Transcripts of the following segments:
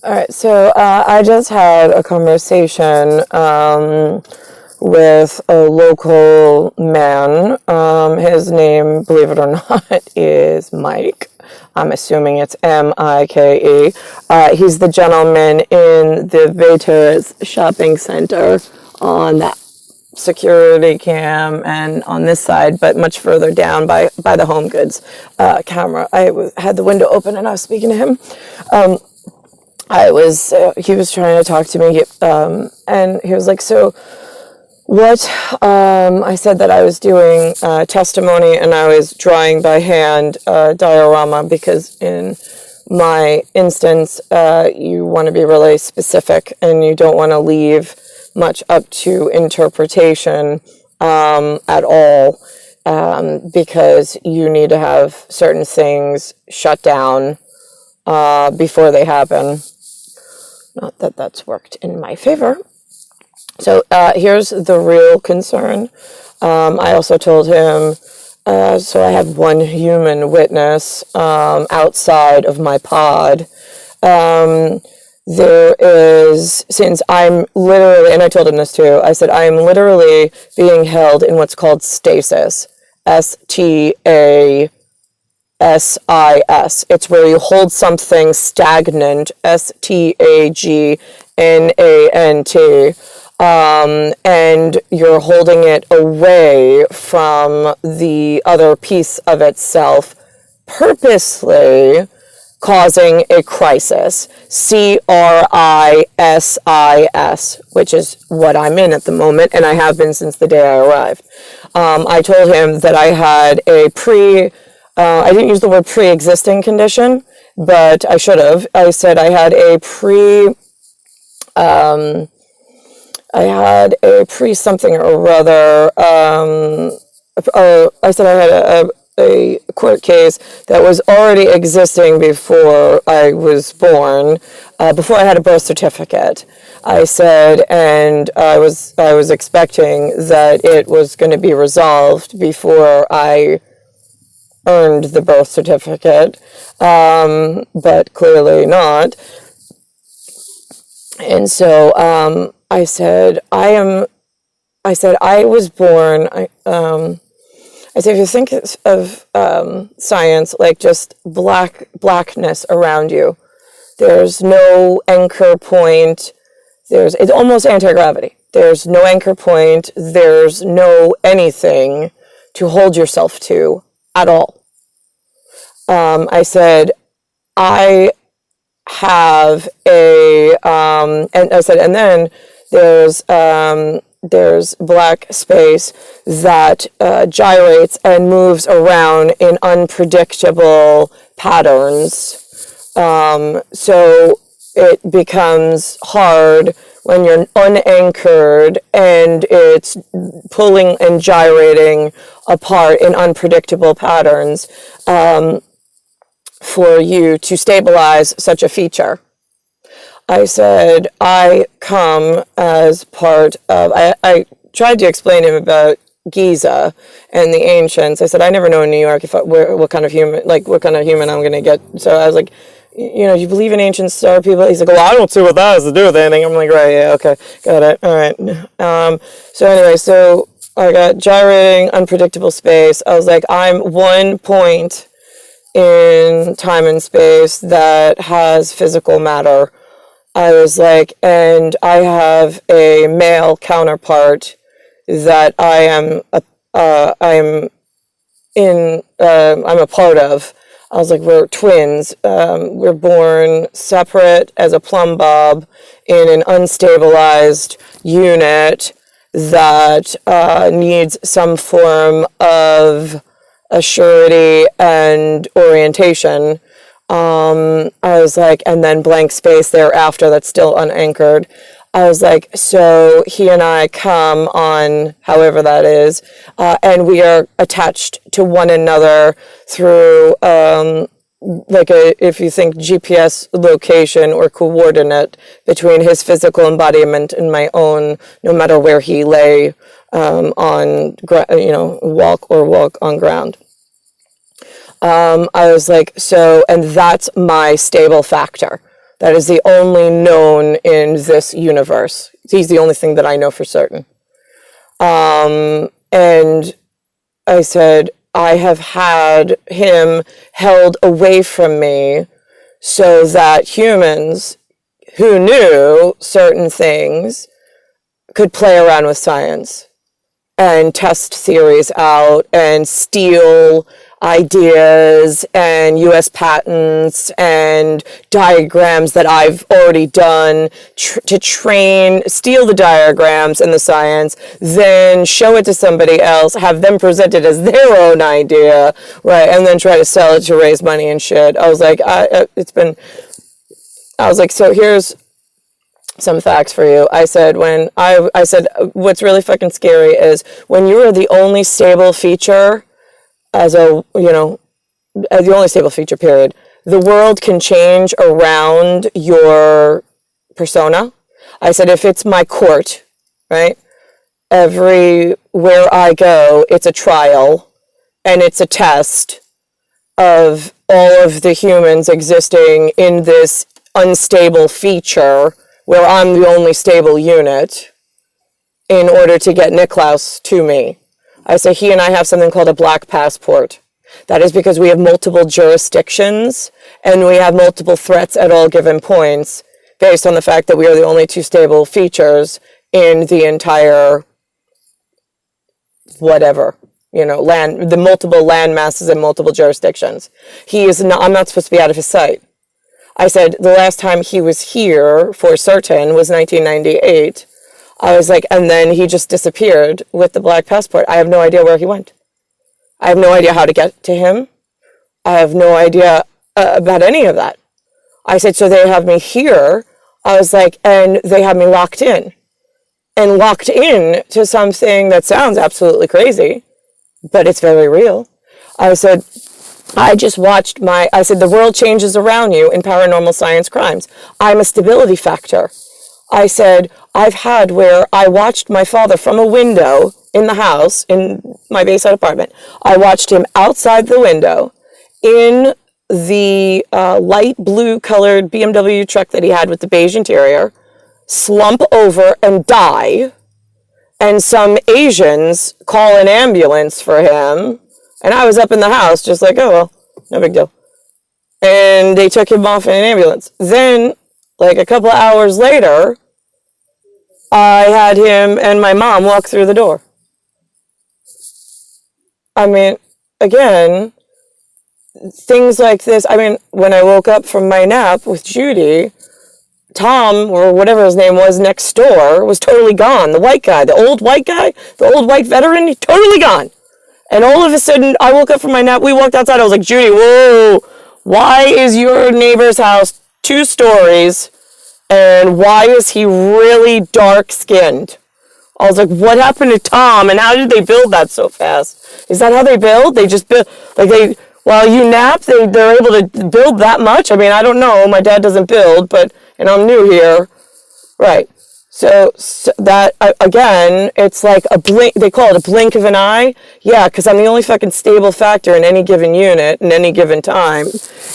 All right, so I just had a conversation with a local man. His name, believe it or not, is Mike. I'm assuming it's M-I-K-E. He's the gentleman in the Veterans shopping center on that security cam and on this side, but much further down by the Home Goods camera. I had the window open and I was speaking to him. He was trying to talk to me, and he was like, so what, I said that I was doing testimony and I was drawing by hand diorama because in my instance, you want to be really specific and you don't want to leave much up to interpretation at all, because you need to have certain things shut down before they happen. Not that that's worked in my favor. So here's the real concern. I also told him, so I have one human witness outside of my pod. There is, since I'm literally, and I told him this too, I said, I am literally being held in what's called stasis. S-T-A-S-I-S. It's where you hold something stagnant, S-T-A-G-N-A-N-T, and you're holding it away from the other piece of itself, purposely causing a crisis. C-R-I-S-I-S, which is what I'm in at the moment, and I have been since the day I arrived. I told him that I had a I didn't use the word pre-existing condition, but I should have. I said I had a something or other. I said I had a court case that was already existing before I was born, before I had a birth certificate. I said, and I was expecting that it was going to be resolved before I earned the birth certificate, but clearly not. And so I said, I was born, I said, if you think of science like just blackness around you, there's no anchor point, it's almost anti-gravity. There's no anchor point, there's no anything to hold yourself to at all. I said, I have and I said, and then there's black space that gyrates and moves around in unpredictable patterns. So it becomes hard when you're unanchored and it's pulling and gyrating apart in unpredictable patterns, for you to stabilize such a feature. I said, I come as part of, I tried to explain to him about Giza and the ancients. I said, I never know in New York what kind of human I'm going to get. So I was like, you believe in ancient star people? He's like, well, I don't see what that has to do with anything. I'm like, right, yeah, okay, got it, all right. So anyway, so I got gyrating, unpredictable space. I was like, I'm one point in time and space that has physical matter. I was like, and I have a male counterpart that I'm a part of. I was like, we're twins. We're born separate as a plumb bob in an unstabilized unit that needs some form of assurity and orientation. I was like, and then blank space thereafter that's still unanchored. I was like, so he and I come on however that is, and we are attached to one another through if you think GPS location or coordinate between his physical embodiment and my own, no matter where he lay walk on ground. I was like, so, and that's my stable factor. That is the only known in this universe. He's the only thing that I know for certain. And I said, I have had him held away from me so that humans who knew certain things could play around with science and test theories out and steal ideas and US patents and diagrams that I've already done to steal the diagrams and the science, then show it to somebody else, have them present it as their own idea, right, and then try to sell it to raise money and shit. I was like, so here's some facts for you. I said, what's really fucking scary is when you are the only stable feature the only stable feature, period, the world can change around your persona. I said, if it's my court, right, everywhere I go, it's a trial and it's a test of all of the humans existing in this unstable feature where I'm the only stable unit in order to get NICKLAUS to me. I say he and I have something called a black passport. That is because we have multiple jurisdictions and we have multiple threats at all given points based on the fact that we are the only two stable features in the entire whatever, the multiple land masses and multiple jurisdictions. I'm not supposed to be out of his sight. I said the last time he was here for certain was 1998. I was like, and then he just disappeared with the black passport. I have no idea where he went. I have no idea how to get to him. I have no idea about any of that. I said, so they have me here. I was like, and they have me locked in. And locked in to something that sounds absolutely crazy, but it's very real. I said, the world changes around you in paranormal science crimes. I'm a stability factor. I said, I've had where I watched my father from a window in the house, in my Bayside apartment. I watched him outside the window in the light blue colored BMW truck that he had with the beige interior, slump over and die. And some Asians call an ambulance for him. And I was up in the house just like, oh, well, no big deal. And they took him off in an ambulance. Then, like a couple of hours later, I had him and my mom walk through the door. I mean, again, things like this. I mean, when I woke up from my nap with Judy, Tom, or whatever his name was, next door, was totally gone. The white guy, the old white veteran, he's totally gone. And all of a sudden, I woke up from my nap, we walked outside, I was like, Judy, whoa, why is your neighbor's house 2 stories? And why is he really dark-skinned? I was like, what happened to Tom? And how did they build that so fast? Is that how they build? They just build, while you nap, they're able to build that much? I mean, I don't know. My dad doesn't build, and I'm new here. Right. So that, again, it's like a blink, they call it a blink of an eye. Yeah, because I'm the only fucking stable factor in any given unit, in any given time.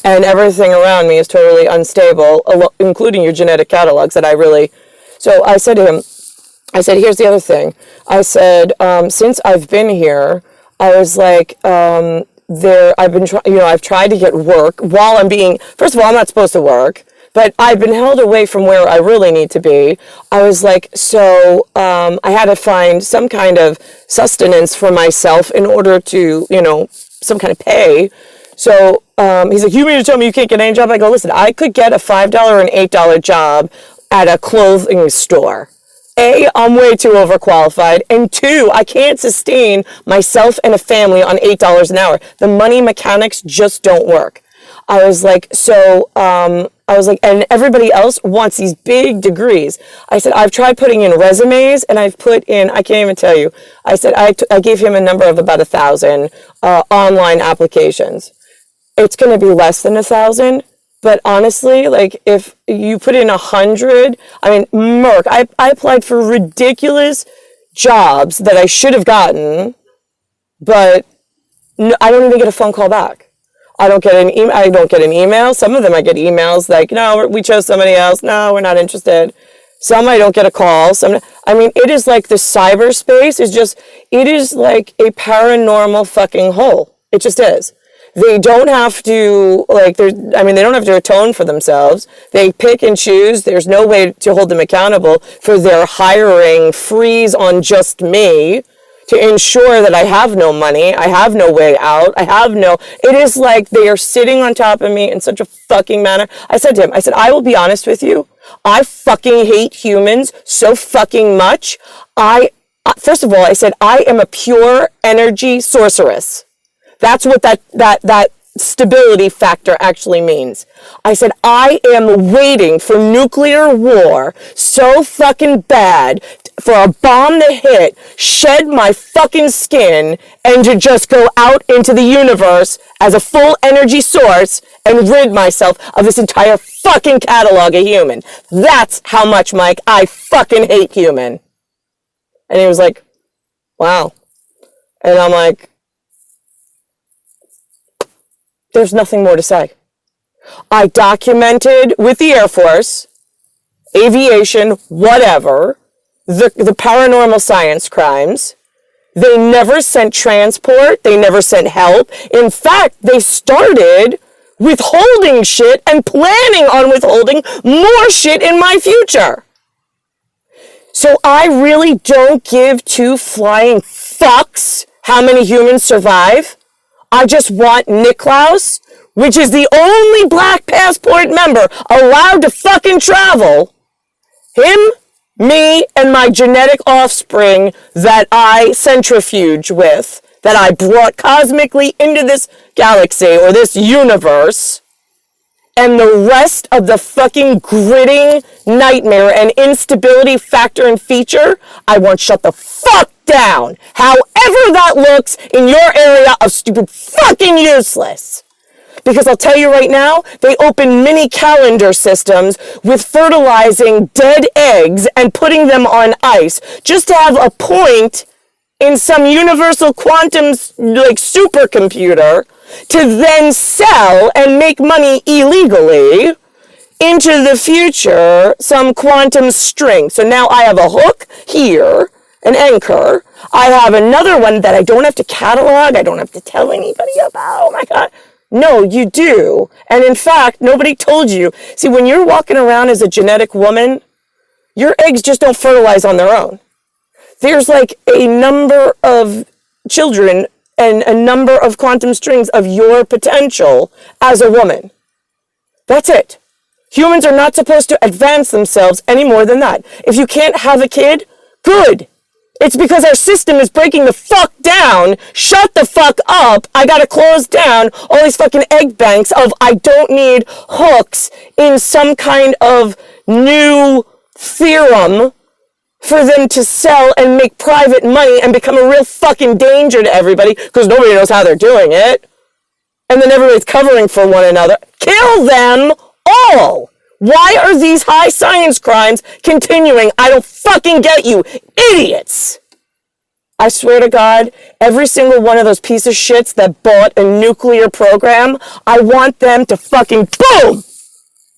And everything around me is totally unstable, including your genetic catalogs So I said to him, here's the other thing. I said, since I've been here, I was like, I've tried to get work while first of all, I'm not supposed to work. But I've been held away from where I really need to be. I was like, I had to find some kind of sustenance for myself in order to, some kind of pay. So he's like, you mean to tell me you can't get any job? I go, listen, I could get a $5 and $8 job at a clothing store. A, I'm way too overqualified. And 2, I can't sustain myself and a family on $8 an hour. The money mechanics just don't work. I was like, and everybody else wants these big degrees. I said, I've tried putting in resumes and I've put in, I can't even tell you. I said, I gave him a number of about 1,000 online applications. It's going to be less than 1,000. But honestly, like if you put in 100, I mean, Merck, I applied for ridiculous jobs that I should have gotten, but I don't even get a phone call back. I don't get an email. Some of them I get emails like, no, we chose somebody else. No, we're not interested. Some I don't get a call. It is like the cyberspace it is like a paranormal fucking hole. It just is. They don't have to, they don't have to atone for themselves. They pick and choose. There's no way to hold them accountable for their hiring freeze on just me to ensure that I have no money. I have no way out. It is like they are sitting on top of me in such a fucking manner. I said to him, I will be honest with you. I fucking hate humans so fucking much. First of all, I said, I am a pure energy sorceress. That's what that stability factor actually means. I said, I am waiting for nuclear war so fucking bad for a bomb to hit, shed my fucking skin, and to just go out into the universe as a full energy source and rid myself of this entire fucking catalog of human. That's how much, Mike, I fucking hate human. And he was like, wow. And I'm like, there's nothing more to say. I documented with the Air Force, aviation, whatever, the paranormal science crimes. They never sent transport. They never sent help. In fact, they started withholding shit and planning on withholding more shit in my future. So I really don't give two flying fucks how many humans survive. I just want NICKLAUS, which is the only Black Passport member allowed to fucking travel. Him, me, and my genetic offspring that I centrifuge with, that I brought cosmically into this galaxy or this universe, and the rest of the fucking gritting nightmare and instability factor and feature, I want shut the fuck down. However that looks in your area of stupid fucking useless. Because I'll tell you right now, they open mini calendar systems with fertilizing dead eggs and putting them on ice just to have a point in some universal quantum supercomputer to then sell and make money illegally into the future, some quantum string. So now I have a hook here, an anchor. I have another one that I don't have to catalog. I don't have to tell anybody about. Oh my God. No, you do. And in fact, nobody told you. See, when you're walking around as a genetic woman, your eggs just don't fertilize on their own. There's like a number of children and a number of quantum strings of your potential as a woman. That's it. Humans are not supposed to advance themselves any more than that. If you can't have a kid, good. It's because our system is breaking the fuck down. Shut the fuck up. I gotta close down all these fucking egg banks of I don't need hooks in some kind of new theorem for them to sell and make private money and become a real fucking danger to everybody because nobody knows how they're doing it. And then everybody's covering for one another. Kill them all. Why are these high science crimes continuing? I don't fucking get you, idiots. I swear to God, every single one of those piece of shits that bought a nuclear program, I want them to fucking boom!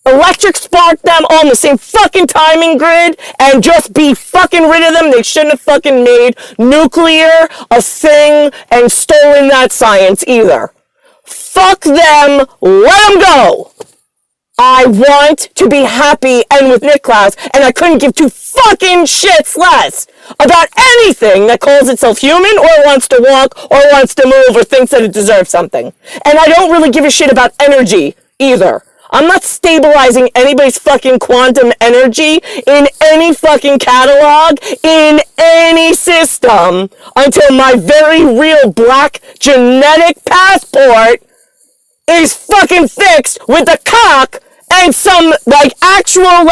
Electric spark them on the same fucking timing grid and just be fucking rid of them. They shouldn't have fucking made nuclear a thing and stolen that science either. Fuck them, let them go. I want to be happy and with NICKLAUS, and I couldn't give two fucking shits less about anything that calls itself human or wants to walk or wants to move or thinks that it deserves something. And I don't really give a shit about energy either. I'm not stabilizing anybody's fucking quantum energy in any fucking catalog, in any system, until my very real black genetic passport is fucking fixed with the cock and some, actual,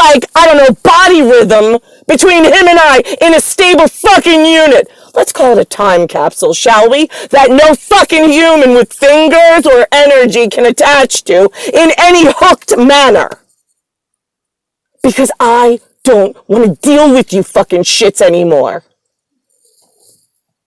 body rhythm between him and I in a stable fucking unit. Let's call it a time capsule, shall we? That no fucking human with fingers or energy can attach to in any hooked manner. Because I don't want to deal with you fucking shits anymore.